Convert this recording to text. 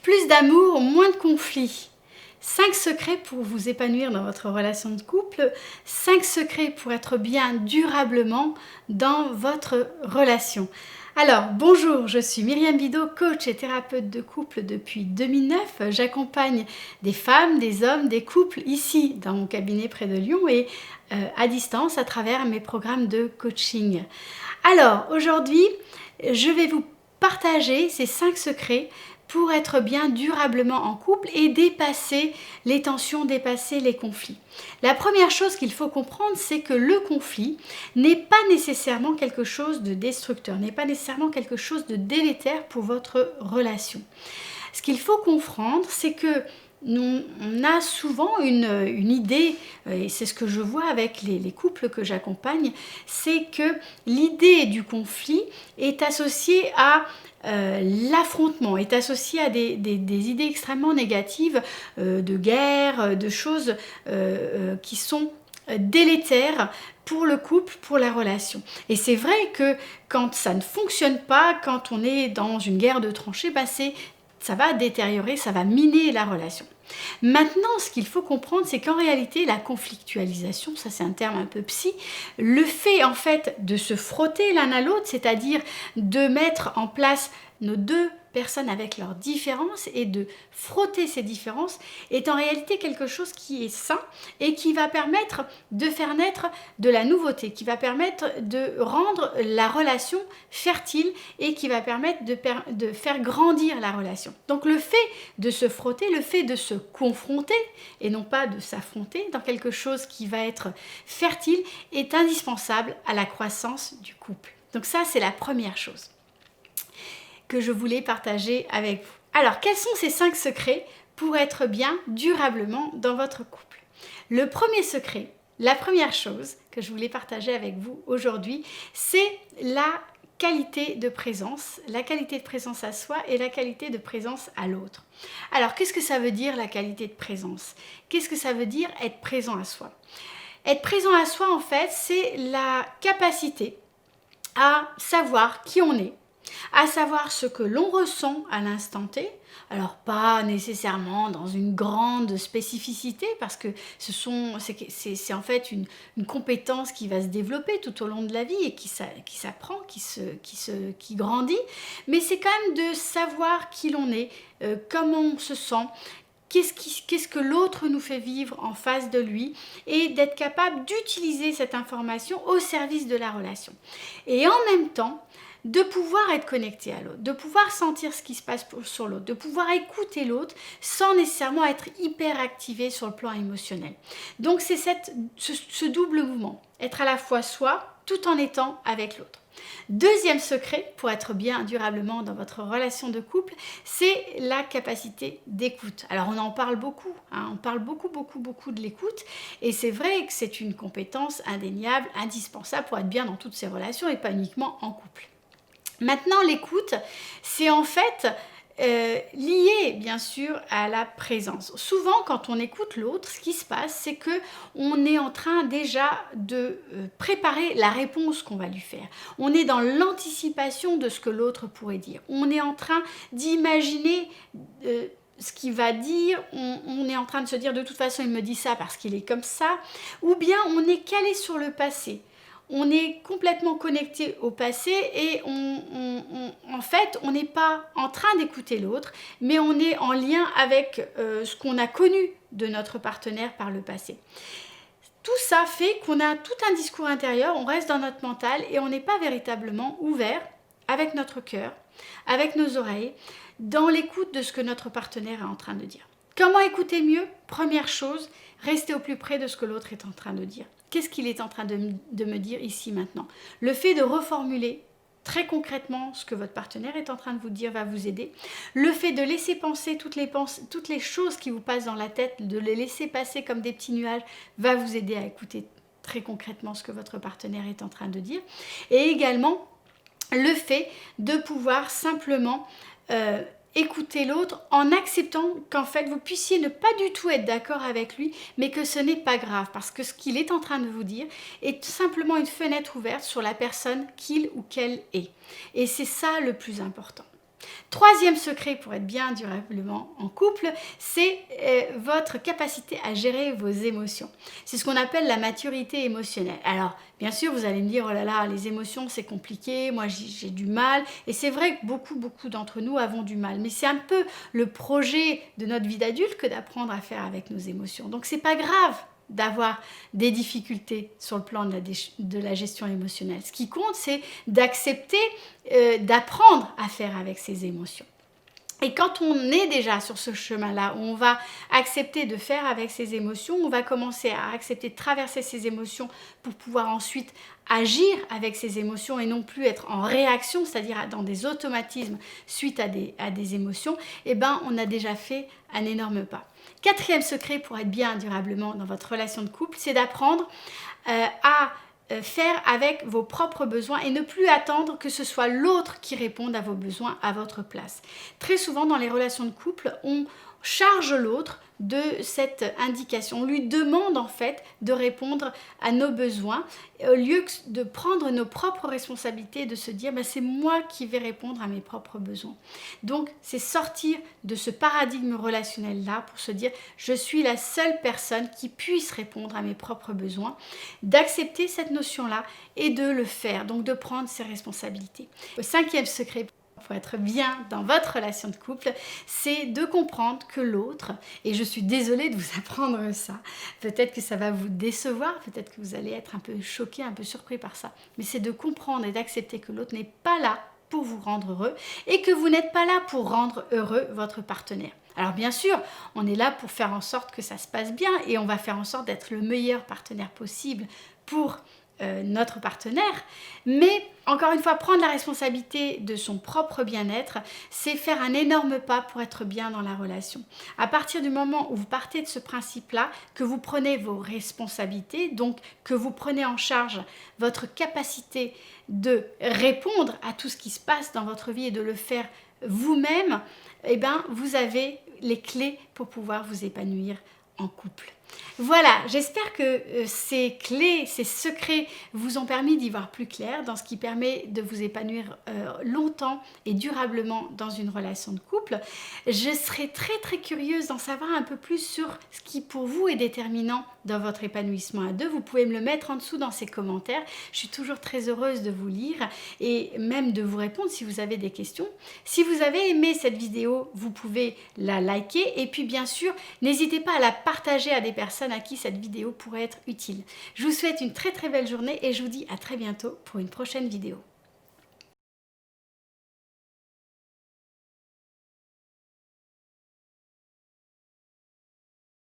Plus d'amour, moins de conflits. 5 secrets pour vous épanouir dans votre relation de couple. 5 secrets pour être bien durablement dans votre relation. Alors, bonjour, je suis Myriam Bidot, coach et thérapeute de couple depuis 2009. J'accompagne des femmes, des hommes, des couples ici dans mon cabinet près de Lyon et à distance à travers mes programmes de coaching. Alors, aujourd'hui, je vais vous partager ces 5 secrets pour être bien durablement en couple et dépasser les tensions, dépasser les conflits. La première chose qu'il faut comprendre, c'est que le conflit n'est pas nécessairement quelque chose de destructeur, n'est pas nécessairement quelque chose de délétère pour votre relation. Ce qu'il faut comprendre, c'est que on a souvent une idée, et c'est ce que je vois avec les couples que j'accompagne, c'est que l'idée du conflit est associée à l'affrontement, est associée à des idées extrêmement négatives, de guerre, de choses qui sont délétères pour le couple, pour la relation. Et c'est vrai que quand ça ne fonctionne pas, quand on est dans une guerre de tranchées, ça va détériorer, ça va miner la relation. Maintenant, ce qu'il faut comprendre, c'est qu'en réalité, la conflictualisation, ça c'est un terme un peu psy, le fait en fait de se frotter l'un à l'autre, c'est-à-dire de mettre en place nos deux personnes avec leurs différences et de frotter ces différences, est en réalité quelque chose qui est sain et qui va permettre de faire naître de la nouveauté, qui va permettre de rendre la relation fertile et qui va permettre de faire grandir la relation. Donc le fait de se frotter, le fait de se confronter et non pas de s'affronter dans quelque chose qui va être fertile est indispensable à la croissance du couple. Donc ça, c'est la première chose que je voulais partager avec vous. Alors, quels sont ces 5 secrets pour être bien durablement dans votre couple? Le premier secret, la première chose que je voulais partager avec vous aujourd'hui, c'est la qualité de présence à soi et la qualité de présence à l'autre. Alors, qu'est-ce que ça veut dire la qualité de présence? Qu'est-ce que ça veut dire être présent à soi? Être présent à soi, en fait, c'est la capacité à savoir qui on est, à savoir ce que l'on ressent à l'instant T, alors pas nécessairement dans une grande spécificité parce que c'est en fait une compétence qui va se développer tout au long de la vie et qui s'apprend, qui grandit, mais c'est quand même de savoir qui l'on est, comment on se sent, qu'est-ce que l'autre nous fait vivre en face de lui et d'être capable d'utiliser cette information au service de la relation. Et en même temps, de pouvoir être connecté à l'autre, de pouvoir sentir ce qui se passe sur l'autre, de pouvoir écouter l'autre sans nécessairement être hyper activé sur le plan émotionnel. Donc c'est ce double mouvement, être à la fois soi tout en étant avec l'autre. Deuxième secret pour être bien durablement dans votre relation de couple, c'est la capacité d'écoute. Alors on en parle beaucoup, on parle beaucoup de l'écoute et c'est vrai que c'est une compétence indéniable, indispensable pour être bien dans toutes ces relations et pas uniquement en couple. Maintenant, l'écoute, c'est en fait lié bien sûr à la présence. Souvent, quand on écoute l'autre, ce qui se passe, c'est qu'on est en train déjà de préparer la réponse qu'on va lui faire. On est dans l'anticipation de ce que l'autre pourrait dire. On est en train d'imaginer ce qu'il va dire, on est en train de se dire de toute façon il me dit ça parce qu'il est comme ça, ou bien on est calé sur le passé. On est complètement connecté au passé et en fait, on n'est pas en train d'écouter l'autre, mais on est en lien avec ce qu'on a connu de notre partenaire par le passé. Tout ça fait qu'on a tout un discours intérieur, on reste dans notre mental et on n'est pas véritablement ouvert avec notre cœur, avec nos oreilles, dans l'écoute de ce que notre partenaire est en train de dire. Comment écouter mieux? Première chose, rester au plus près de ce que l'autre est en train de dire. Qu'est-ce qu'il est en train de me dire ici maintenant? Le fait de reformuler très concrètement ce que votre partenaire est en train de vous dire va vous aider. Le fait de laisser penser toutes les choses qui vous passent dans la tête, de les laisser passer comme des petits nuages, va vous aider à écouter très concrètement ce que votre partenaire est en train de dire. Et également, le fait de pouvoir simplement écouter l'autre en acceptant qu'en fait vous puissiez ne pas du tout être d'accord avec lui, mais que ce n'est pas grave parce que ce qu'il est en train de vous dire est simplement une fenêtre ouverte sur la personne qu'il ou qu'elle est. Et c'est ça le plus important. Troisième secret pour être bien durablement en couple, c'est votre capacité à gérer vos émotions. C'est ce qu'on appelle la maturité émotionnelle. Alors, bien sûr, vous allez me dire, oh là là, les émotions, c'est compliqué, moi j'ai du mal. Et c'est vrai que beaucoup d'entre nous avons du mal. Mais c'est un peu le projet de notre vie d'adulte que d'apprendre à faire avec nos émotions. Donc, c'est pas grave d'avoir des difficultés sur le plan de la gestion émotionnelle. Ce qui compte, c'est d'accepter, d'apprendre à faire avec ses émotions. Et quand on est déjà sur ce chemin-là, où on va accepter de faire avec ses émotions, on va commencer à accepter de traverser ses émotions pour pouvoir ensuite agir avec ses émotions et non plus être en réaction, c'est-à-dire dans des automatismes suite à des émotions, eh ben, on a déjà fait un énorme pas. Quatrième secret pour être bien durablement dans votre relation de couple, c'est d'apprendre à faire avec vos propres besoins et ne plus attendre que ce soit l'autre qui réponde à vos besoins à votre place. Très souvent dans les relations de couple, on charge l'autre de cette indication. On lui demande en fait de répondre à nos besoins au lieu de prendre nos propres responsabilités et de se dire c'est moi qui vais répondre à mes propres besoins. Donc c'est sortir de ce paradigme relationnel là pour se dire je suis la seule personne qui puisse répondre à mes propres besoins, d'accepter cette notion là et de le faire, donc de prendre ses responsabilités. Le cinquième secret pour être bien dans votre relation de couple, c'est de comprendre que l'autre, et je suis désolée de vous apprendre ça, peut-être que ça va vous décevoir, peut-être que vous allez être un peu choqué, un peu surpris par ça, mais c'est de comprendre et d'accepter que l'autre n'est pas là pour vous rendre heureux et que vous n'êtes pas là pour rendre heureux votre partenaire. Alors bien sûr, on est là pour faire en sorte que ça se passe bien et on va faire en sorte d'être le meilleur partenaire possible pour notre partenaire, mais encore une fois, prendre la responsabilité de son propre bien-être, c'est faire un énorme pas pour être bien dans la relation. À partir du moment où vous partez de ce principe-là, que vous prenez vos responsabilités, donc que vous prenez en charge votre capacité de répondre à tout ce qui se passe dans votre vie et de le faire vous-même, eh ben, vous avez les clés pour pouvoir vous épanouir en couple. Voilà, j'espère que ces clés, ces secrets vous ont permis d'y voir plus clair dans ce qui permet de vous épanouir longtemps et durablement dans une relation de couple. Je serais très curieuse d'en savoir un peu plus sur ce qui pour vous est déterminant dans votre épanouissement à deux. Vous pouvez me le mettre en dessous dans ces commentaires. Je suis toujours très heureuse de vous lire et même de vous répondre si vous avez des questions. Si vous avez aimé cette vidéo, vous pouvez la liker et puis bien sûr, n'hésitez pas à la partager à des personnes à qui cette vidéo pourrait être utile. Je vous souhaite une très belle journée et je vous dis à très bientôt pour une prochaine vidéo.